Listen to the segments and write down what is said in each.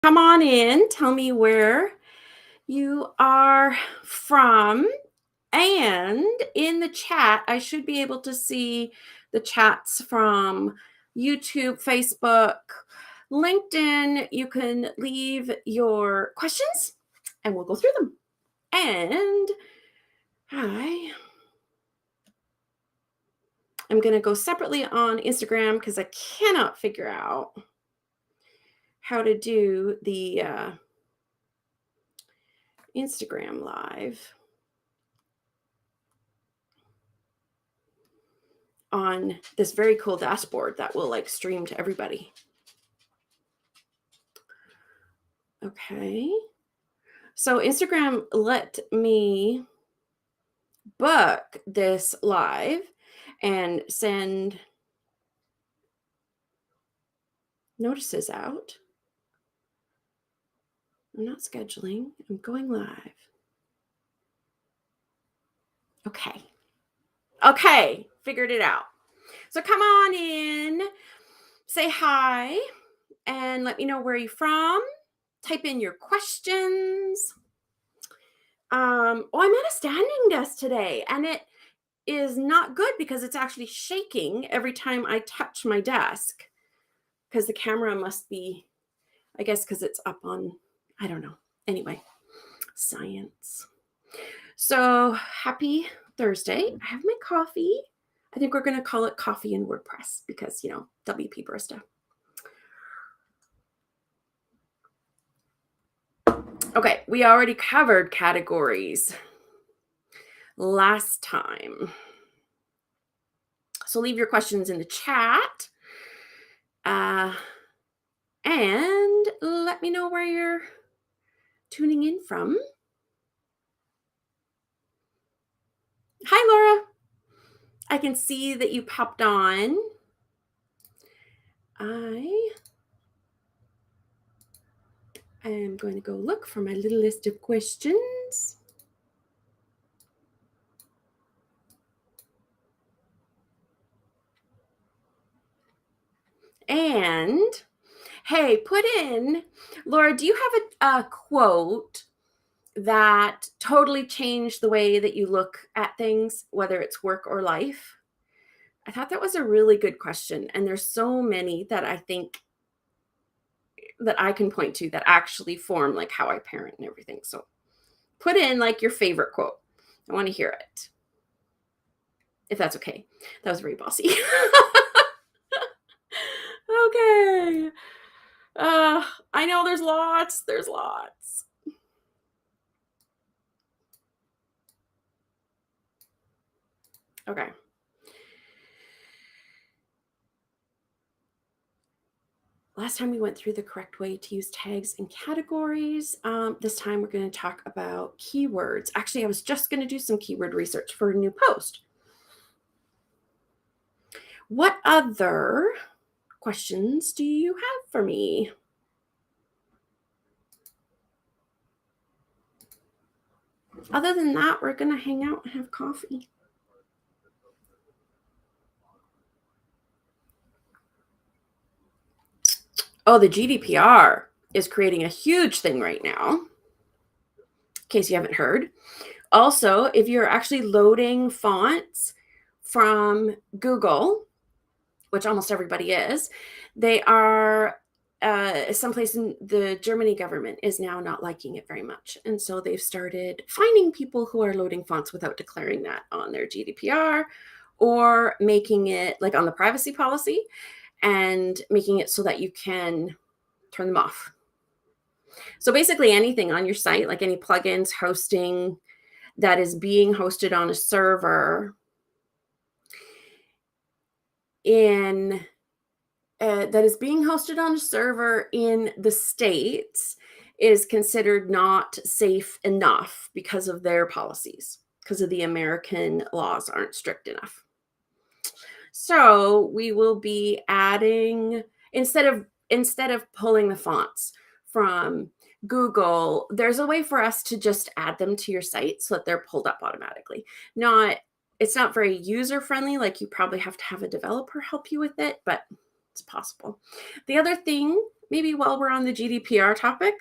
Come on in. Tell me where you are from. And in the chat, I should be able to see the chats from YouTube, Facebook, LinkedIn. You can leave your questions and we'll go through them. And I'm going to go separately on Instagram because I cannot figure out how to do the Instagram live on this very cool dashboard that will like stream to everybody. Okay. So Instagram let me book this live and send notices out. I'm not scheduling. I'm going live. Okay. Okay. Figured it out. So come on in, say hi, and let me know where you're from. Type in your questions. I'm at a standing desk today, and it is not good because it's actually shaking every time I touch my desk because the camera must be, I guess, because it's up on, I don't know. Anyway, science. So happy Thursday. I have my coffee. I think we're going to call it coffee and WordPress because, WP Barista. Okay, we already covered categories last time. So leave your questions in the chat. And let me know where you're tuning in from. Hi, Laura. I can see that you popped on. I am going to go look for my little list of questions. And hey, put in, Laura, do you have a quote that totally changed the way that you look at things, whether it's work or life? I thought that was a really good question. And there's so many that I think that I can point to that actually form like how I parent and everything. So put in like your favorite quote. I want to hear it. If that's okay. That was very bossy. Okay. I know there's lots. There's lots. Okay. Last time we went through the correct way to use tags and categories. This time we're going to talk about keywords. Actually, I was just going to do some keyword research for a new post. What other questions do you have for me? Other than that, we're going to hang out and have coffee. Oh, the GDPR is creating a huge thing right now, in case you haven't heard. Also, if you're actually loading fonts from Google, which almost everybody is, they are someplace in the Germany government is now not liking it very much. And so they've started finding people who are loading fonts without declaring that on their GDPR or making it like on the privacy policy and making it so that you can turn them off. So basically anything on your site, like any plugins, hosting that is being hosted on a server in the States is considered not safe enough because of their policies, because of the American laws aren't strict enough. So we will be adding, instead of pulling the fonts from Google, there's a way for us to just add them to your site so that they're pulled up automatically. It's not very user-friendly, like you probably have to have a developer help you with it, but it's possible. The other thing maybe while we're on the GDPR topic,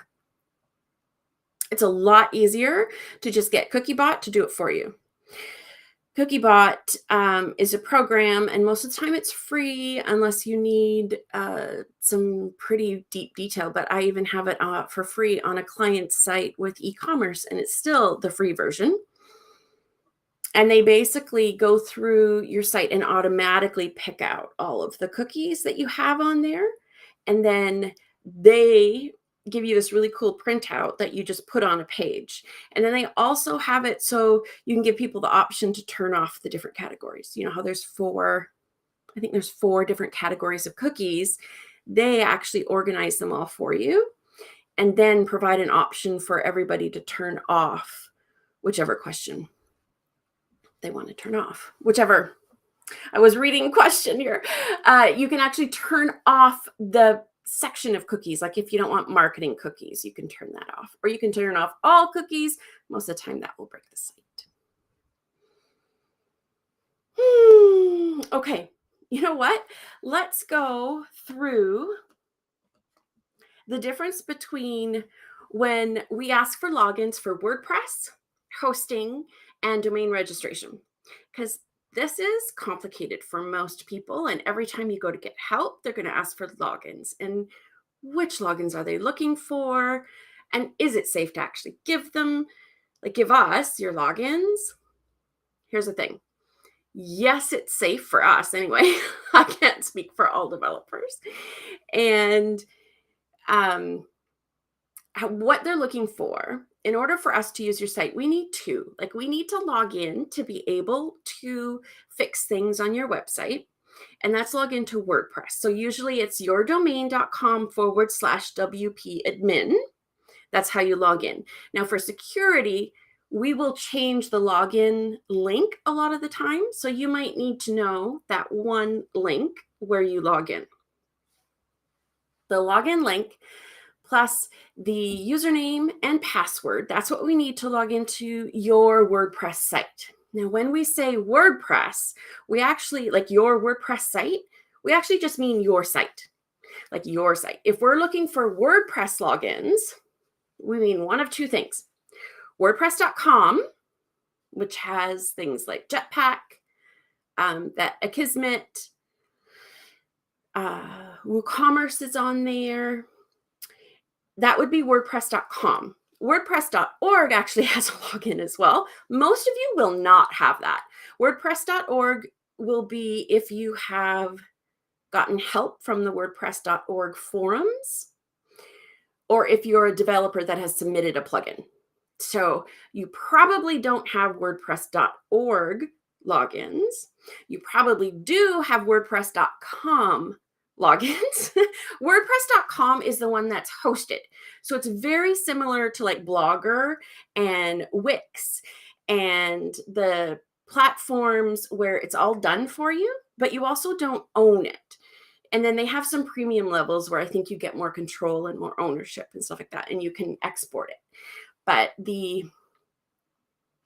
it's a lot easier to just get CookieBot to do it for you. CookieBot is a program, and most of the time it's free unless you need some pretty deep detail. But I even have it for free on a client's site with e-commerce, and it's still the free version. And they basically go through your site and automatically pick out all of the cookies that you have on there. And then they give you this really cool printout that you just put on a page. And then they also have it so you can give people the option to turn off the different categories. You know how there's I think there's 4 different categories of cookies. They actually organize them all for you and then provide an option for everybody to turn off whichever question they want to turn off. Whichever, I was reading a question here. You can actually turn off the section of cookies. Like if you don't want marketing cookies, you can turn that off. Or you can turn off all cookies. Most of the time that will break the site. Okay, you know what? Let's go through the difference between when we ask for logins for WordPress, hosting, and domain registration. Because this is complicated for most people. And every time you go to get help, they're going to ask for logins. And which logins are they looking for? And is it safe to actually give them? Like, give us your logins. Here's the thing. Yes, it's safe for us anyway. I can't speak for all developers. And what they're looking for, in order for us to use your site, we need 2. Like, we need to log in to be able to fix things on your website. And that's log into WordPress. So usually it's yourdomain.com/WP admin. That's how you log in. Now for security, we will change the login link a lot of the time. So you might need to know that one link where you log in. The login link plus the username and password. That's what we need to log into your WordPress site. Now, when we say WordPress, we actually, like your WordPress site, we actually just mean your site, like your site. If we're looking for WordPress logins, we mean one of 2 things. WordPress.com, which has things like Jetpack, that Akismet, WooCommerce is on there. That would be WordPress.com. WordPress.org actually has a login as well. Most of you will not have that. WordPress.org will be if you have gotten help from the WordPress.org forums, or if you're a developer that has submitted a plugin. So you probably don't have WordPress.org logins. You probably do have WordPress.com logins. WordPress.com is the one that's hosted. So it's very similar to like Blogger and Wix and the platforms where it's all done for you, but you also don't own it. And then they have some premium levels where I think you get more control and more ownership and stuff like that, and you can export it. But the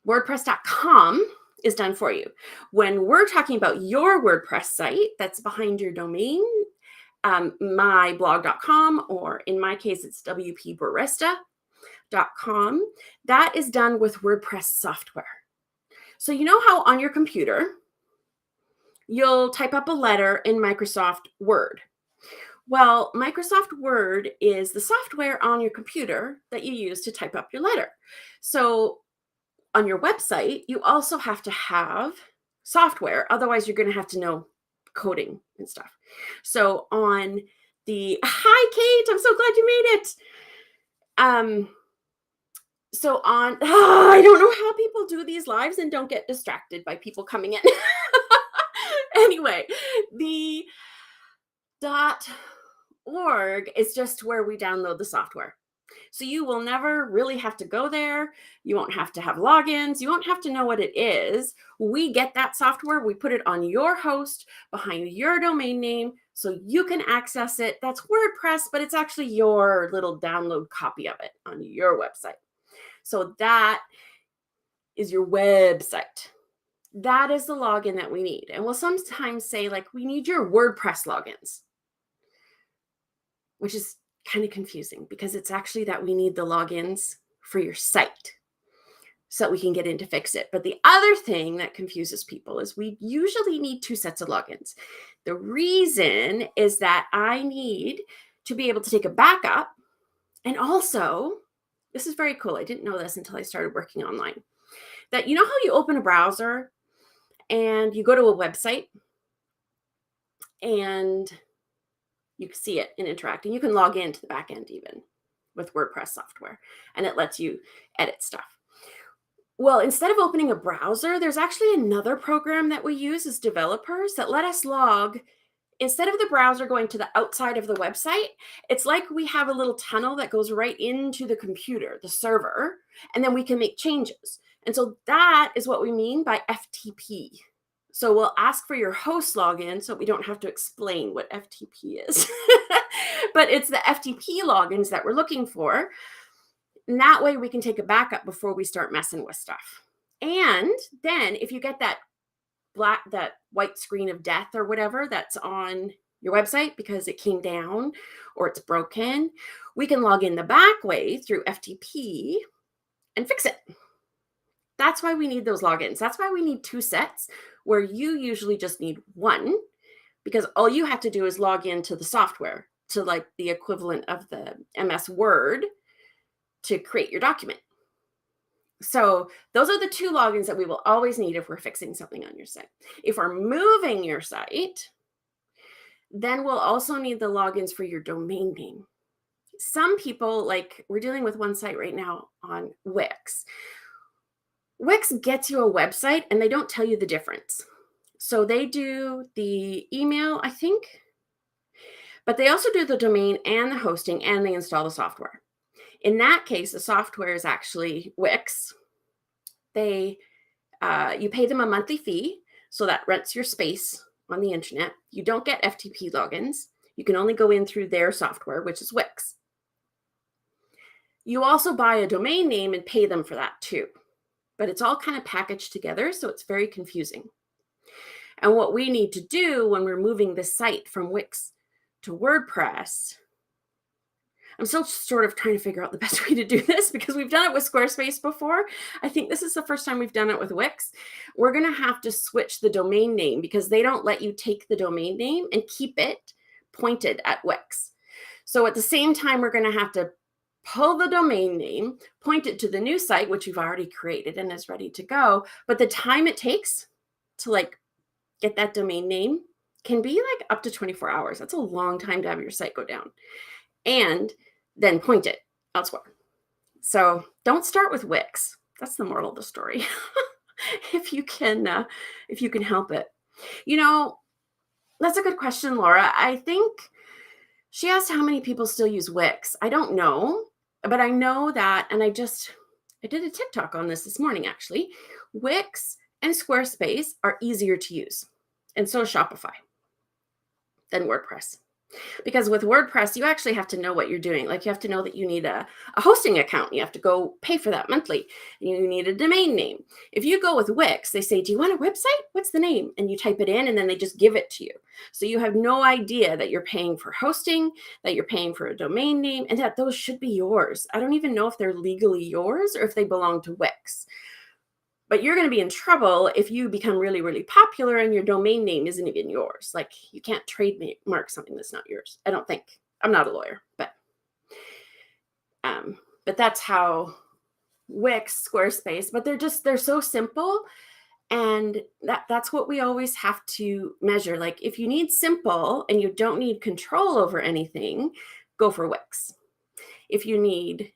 WordPress.com is done for you. When we're talking about your WordPress site that's behind your domain, myblog.com, or in my case, it's wpbarista.com, that is done with WordPress software. So you know how on your computer, you'll type up a letter in Microsoft Word. Well, Microsoft Word is the software on your computer that you use to type up your letter. So on your website, you also have to have software. Otherwise, you're going to have to know coding and stuff. So on the, hi, Kate, I'm so glad you made it. So on, I don't know how people do these lives and don't get distracted by people coming in. Anyway, the .org is just where we download the software. So you will never really have to go there. You won't have to have logins. You won't have to know what it is. We get that software. We put it on your host behind your domain name so you can access it. That's WordPress, but it's actually your little download copy of it on your website. So that is your website. That is the login that we need. And we'll sometimes say, like, we need your WordPress logins, which is kind of confusing because it's actually that we need the logins for your site so that we can get in to fix it. But the other thing that confuses people is we usually need two sets of logins. The reason is that I need to be able to take a backup. And also, this is very cool. I didn't know this until I started working online. That you know how you open a browser and you go to a website and you can see it and interact, and you can log into the back end even with WordPress software, and it lets you edit stuff. Well, instead of opening a browser, there's actually another program that we use as developers that let us log. Instead of the browser going to the outside of the website, it's like we have a little tunnel that goes right into the computer, the server, and then we can make changes. And so that is what we mean by FTP. So we'll ask for your host login so we don't have to explain what FTP is. But it's the FTP logins that we're looking for. And that way we can take a backup before we start messing with stuff. And then if you get that white screen of death or whatever that's on your website because it came down or it's broken, we can log in the back way through FTP and fix it. That's why we need those logins. That's why we need two sets where you usually just need one, because all you have to do is log into the software, to like the equivalent of the MS Word, to create your document. So those are the two logins that we will always need if we're fixing something on your site. If we're moving your site, then we'll also need the logins for your domain name. Some people, like we're dealing with one site right now on Wix. Wix gets you a website and they don't tell you the difference. So they do the email, I think, but they also do the domain and the hosting, and they install the software. In that case, the software is actually Wix. You pay them a monthly fee, so that rents your space on the internet. You don't get FTP logins. You can only go in through their software, which is Wix. You also buy a domain name and pay them for that too. But it's all kind of packaged together, so it's very confusing. And what we need to do when we're moving the site from Wix to WordPress, I'm still sort of trying to figure out the best way to do this because we've done it with Squarespace before. I think this is the first time we've done it with Wix. We're going to have to switch the domain name because they don't let you take the domain name and keep it pointed at Wix. So at the same time, we're going to have to pull the domain name, point it to the new site, which you've already created and is ready to go. But the time it takes to like get that domain name can be like up to 24 hours. That's a long time to have your site go down. And then point it elsewhere. So don't start with Wix. That's the moral of the story. if you can help it. You know, that's a good question, Laura. I think she asked how many people still use Wix. I don't know, but I know that, and I did a TikTok on this morning, actually. Wix and Squarespace are easier to use, and so is Shopify, than WordPress. Because with WordPress, you actually have to know what you're doing. Like you have to know that you need a hosting account. You have to go pay for that monthly. You need a domain name. If you go with Wix, they say, do you want a website? What's the name? And you type it in and then they just give it to you. So you have no idea that you're paying for hosting, that you're paying for a domain name, and that those should be yours. I don't even know if they're legally yours or if they belong to Wix. But you're going to be in trouble if you become really, really popular and your domain name isn't even yours. Like you can't trademark something that's not yours. I don't think. I'm not a lawyer, but that's how Wix, Squarespace, but they're so simple. And that's what we always have to measure. Like if you need simple and you don't need control over anything, go for Wix. If you need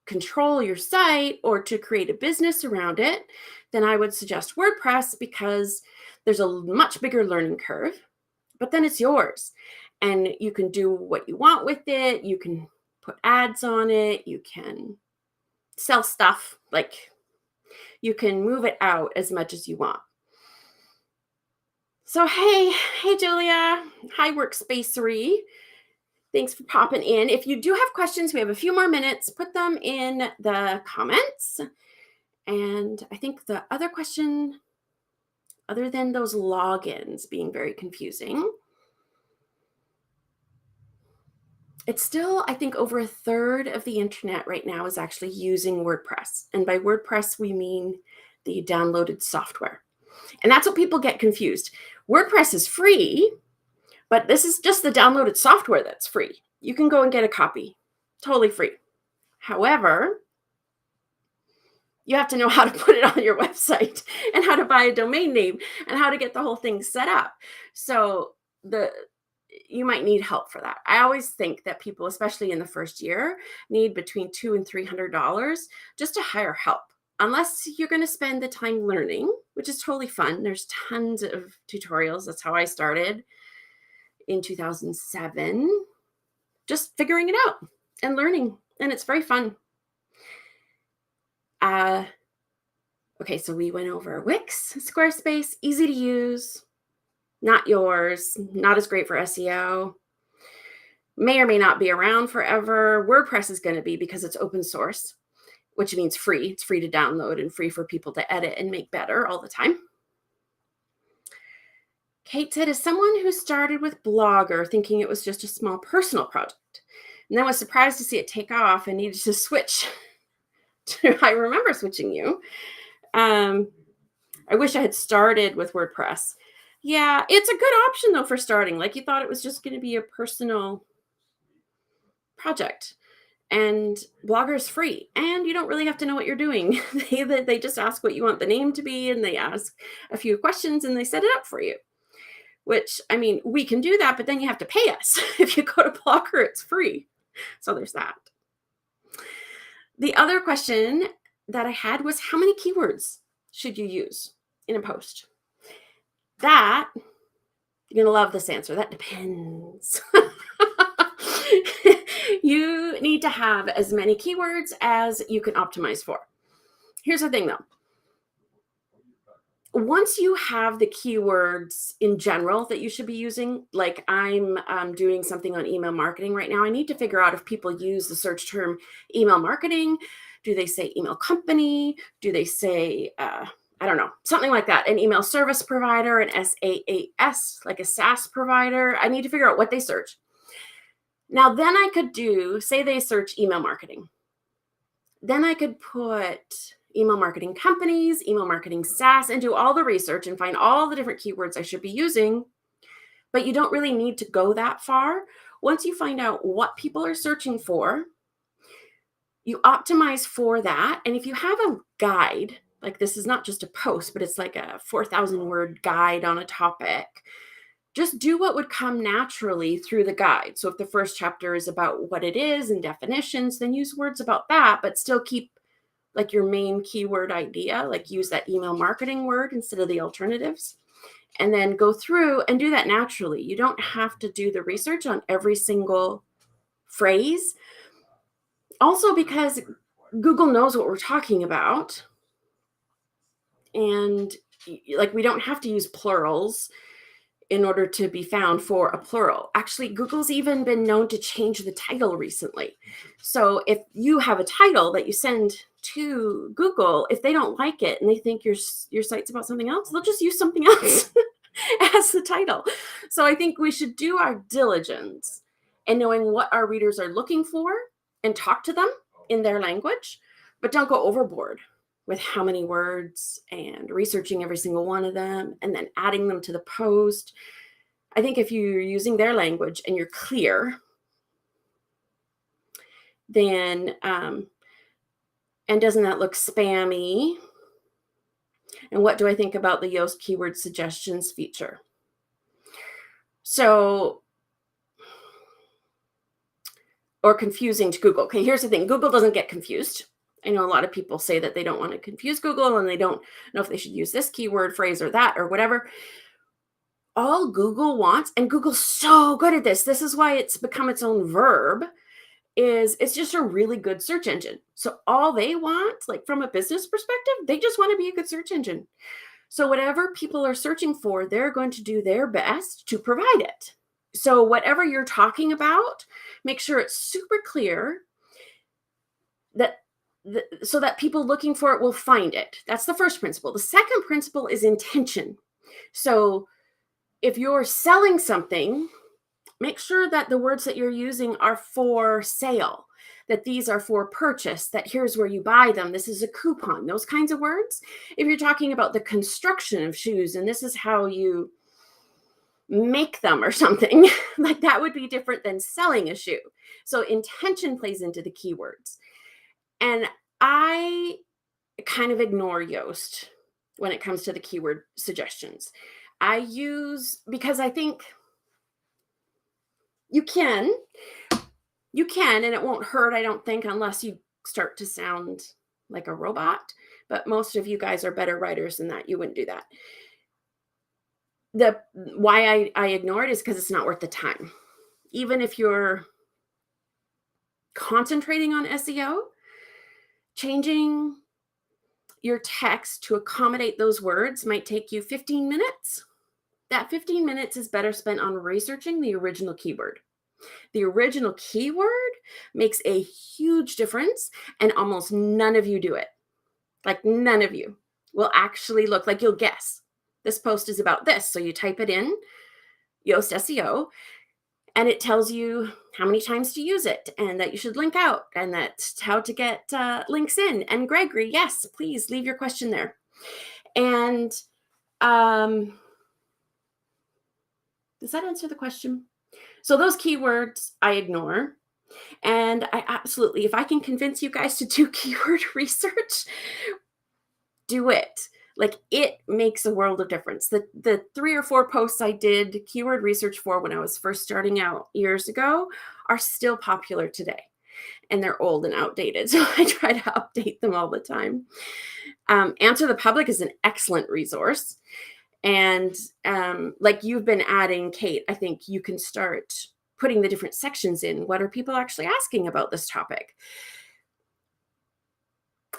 control your site or to create a business around it, then I would suggest WordPress because there's a much bigger learning curve, but then it's yours and you can do what you want with it. You can put ads on it. You can sell stuff. Like you can move it out as much as you want. So, hey, Julia. Hi, Workspacery. Thanks for popping in. If you do have questions, we have a few more minutes. Put them in the comments. And I think the other question, other than those logins being very confusing, It's still, I think, over a third of the internet right now is actually using WordPress. And by WordPress, we mean the downloaded software. And that's what people get confused. WordPress is free, but this is just the downloaded software that's free. You can go and get a copy, totally free. However, you have to know how to put it on your website and how to buy a domain name and how to get the whole thing set up. So you might need help for that. I always think that people, especially in the first year, need between $200 and $300 just to hire help. Unless you're going to spend the time learning, which is totally fun. There's tons of tutorials. That's how I started in 2007, just figuring it out and learning. And it's very fun. Okay, so we went over Wix, Squarespace, easy to use, not yours, not as great for SEO, may or may not be around forever. WordPress is going to be because it's open source, which means free. It's free to download and free for people to edit and make better all the time. Kate said, as someone who started with Blogger thinking it was just a small personal project, and then was surprised to see it take off and needed to switch to, I remember switching you. I wish I had started with WordPress. Yeah, it's a good option though for starting. Like you thought it was just going to be a personal project. And Blogger is free, and you don't really have to know what you're doing. They just ask what you want the name to be, and they ask a few questions, and they set it up for you. Which, I mean, we can do that, but then you have to pay us. If you go to Blogger, it's free. So there's that. The other question that I had was, how many keywords should you use in a post? That, you're going to love this answer. That depends. You need to have as many keywords as you can optimize for. Here's the thing though. Once you have the keywords in general that you should be using, like I'm doing something on email marketing right now, I need to figure out if people use the search term email marketing. Do they say email company? Do they say, I don't know, something like that, an email service provider, an SaaS, like a SaaS provider? I need to figure out what they search. Now, then I could do, say they search email marketing. Then I could put email marketing companies, email marketing SaaS, and do all the research and find all the different keywords I should be using. But you don't really need to go that far. Once you find out what people are searching for, you optimize for that. And if you have a guide, like this is not just a post, but it's like a 4,000 word guide on a topic, just do what would come naturally through the guide. So if the first chapter is about what it is and definitions, then use words about that, but still keep like your main keyword idea, like use that email marketing word instead of the alternatives, and then go through and do that naturally. You don't have to do the research on every single phrase. Also because Google knows what we're talking about. And like, we don't have to use plurals in order to be found for a plural. Actually, Google's even been known to change the title recently. So if you have a title that you send to Google, if they don't like it and they think your site's about something else, they'll just use something else as the title. So I think we should do our diligence in knowing what our readers are looking for and talk to them in their language, but don't go overboard with how many words and researching every single one of them and then adding them to the post. I think if you're using their language and you're clear, then, and doesn't that look spammy? And what do I think about the Yoast keyword suggestions feature? So, or confusing to Google. Okay, here's the thing. Google doesn't get confused. I know a lot of people say that they don't want to confuse Google and they don't know if they should use this keyword phrase or that or whatever. All Google wants, and Google's so good at this, this is why it's become its own verb, is it's just a really good search engine. So all they want, like from a business perspective, they just want to be a good search engine. So whatever people are searching for, they're going to do their best to provide it. So whatever you're talking about, make sure it's super clear that so that people looking for it will find it. That's the first principle. The second principle is intention. So if you're selling something Make sure that the words that you're using are for sale, that these are for purchase, that here's where you buy them, this is a coupon, those kinds of words. If you're talking about the construction of shoes and this is how you make them or something, like that would be different than selling a shoe. So intention plays into the keywords. And I kind of ignore Yoast when it comes to the keyword suggestions. I use, because I think you can, and it won't hurt, I don't think, unless you start to sound like a robot. But most of you guys are better writers than that. You wouldn't do that. The why I ignore it is because it's not worth the time. Even if you're concentrating on SEO, changing your text to accommodate those words might take you 15 minutes. That 15 minutes is better spent on researching the original keyword. The original keyword makes a huge difference, and almost none of you do it. Like none of you will actually look, like you'll guess. This post is about this. So you type it in, Yoast SEO, and it tells you how many times to use it and that you should link out and that's how to get links in. And Gregory, yes, please leave your question there. And does that answer the question? So those keywords I ignore. And I absolutely, if I can convince you guys to do keyword research, do it. Like it makes a world of difference. The 3 or 4 posts I did keyword research for when I was first starting out years ago are still popular today. And they're old and outdated. So I try to update them all the time. Answer the Public is an excellent resource. And like you've been adding, Kate, I think you can start putting the different sections in. What are people actually asking about this topic?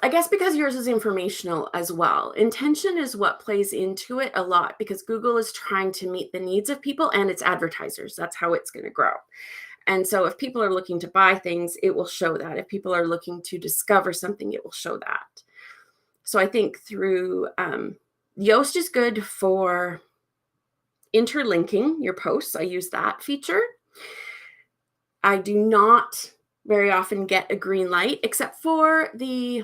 I guess because yours is informational as well. Intention is what plays into it a lot because Google is trying to meet the needs of people and its advertisers. That's how it's going to grow. And so if people are looking to buy things, it will show that. If people are looking to discover something, it will show that. So I think through Yoast is good for interlinking your posts. I use that feature. I do not very often get a green light except for the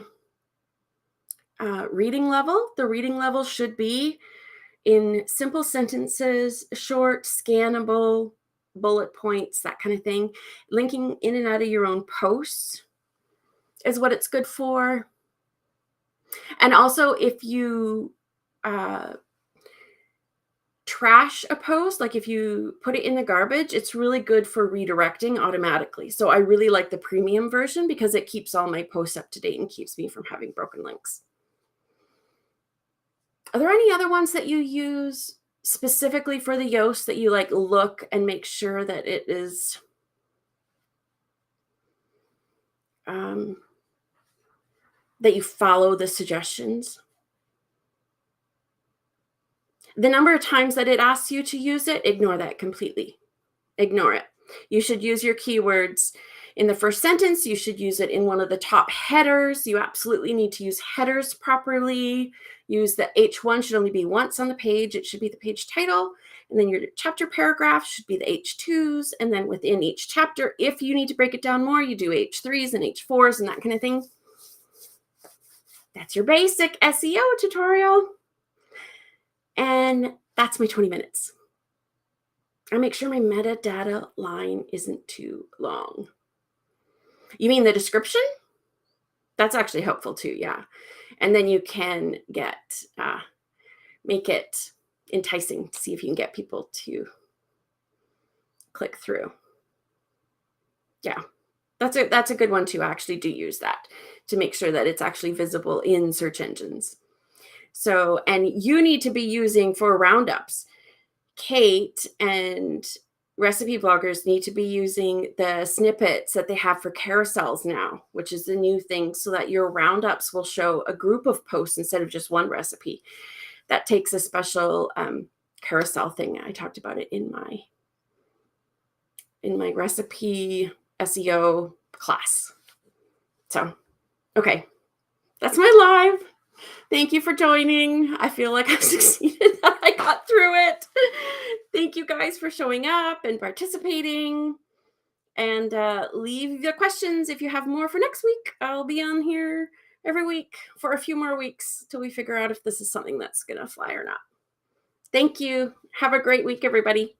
reading level. The reading level should be in simple sentences, short, scannable, bullet points, that kind of thing. Linking in and out of your own posts is what it's good for. And also if you trash a post, like if you put it in the garbage, it's really good for redirecting automatically. So I really like the premium version because it keeps all my posts up to date and keeps me from having broken links. Are there any other ones that you use specifically for the Yoast that you like look and make sure that it is that you follow the suggestions? The number of times that it asks you to use it, ignore that completely. Ignore it. You should use your keywords in the first sentence. You should use it in one of the top headers. You absolutely need to use headers properly. Use the H1 should only be once on the page. It should be the page title. And then your chapter paragraph should be the H2s. And then within each chapter, if you need to break it down more, you do H3s and H4s and that kind of thing. That's your basic SEO tutorial. And that's my 20 minutes. I make sure my metadata line isn't too long. You mean the description? That's actually helpful too, yeah. And then you can make it enticing to see if you can get people to click through. Yeah, that's a good one too. I actually do use that to make sure that it's actually visible in search engines. So, and you need to be using for roundups. Kate and recipe bloggers need to be using the snippets that they have for carousels now, which is the new thing, so that your roundups will show a group of posts instead of just one recipe. That takes a special carousel thing. I talked about it in my recipe SEO class. So, okay, that's my live. Thank you for joining. I feel like I've succeeded. I got through through it. Thank you guys for showing up and participating. And leave the questions if you have more for next week. I'll be on here every week for a few more weeks till we figure out if this is something that's going to fly or not. Thank you. Have a great week, everybody.